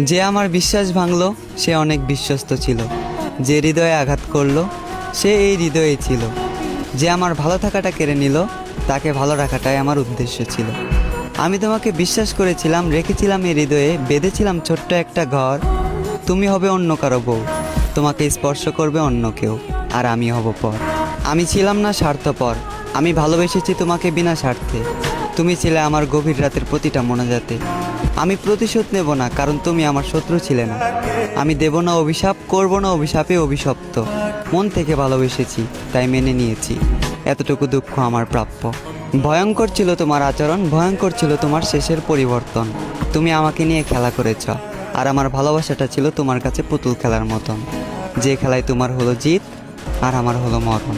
যে আমার বিশ্বাস ভাঙলো সে অনেক বিশ্বস্ত ছিল, যে হৃদয়ে আঘাত করলো সে এই হৃদয়ে ছিল, যে আমার ভালো থাকাটা কেড়ে নিল তাকে ভালো রাখাটাই আমার উদ্দেশ্য ছিল। আমি তোমাকে বিশ্বাস করেছিলাম, রেখেছিলাম এই হৃদয়ে, বেঁধেছিলাম ছোট্ট একটা ঘর। তুমি হবে অন্য কারো বউ, তোমাকে স্পর্শ করবে অন্য কেউ, আর আমি হব পর। আমি ছিলাম না স্বার্থপর, আমি ভালোবেসেছি তোমাকে বিনা স্বার্থে। তুমি ছিলে আমার গভীর রাতের প্রতিটা মোনাজাতে। আমি প্রতিশোধ নেব না, কারণ তুমি আমার শত্রু ছিলে না। আমি দেব না অভিশাপ, করব না অভিশাপে অভিশপ্ত। মন থেকে ভালোবেসেছি, তাই মেনে নিয়েছি। এতটুকু দুঃখ আমার প্রাপ্য। ভয়ঙ্কর ছিল তোমার আচরণ, ভয়ঙ্কর ছিল তোমার শেষের পরিবর্তন। তুমি আমাকে নিয়ে খেলা করেছ, আর আমার ভালোবাসাটা ছিল তোমার কাছে পুতুল খেলার মতন, যে খেলায় তোমার হলো জিত আর আমার হলো মরণ।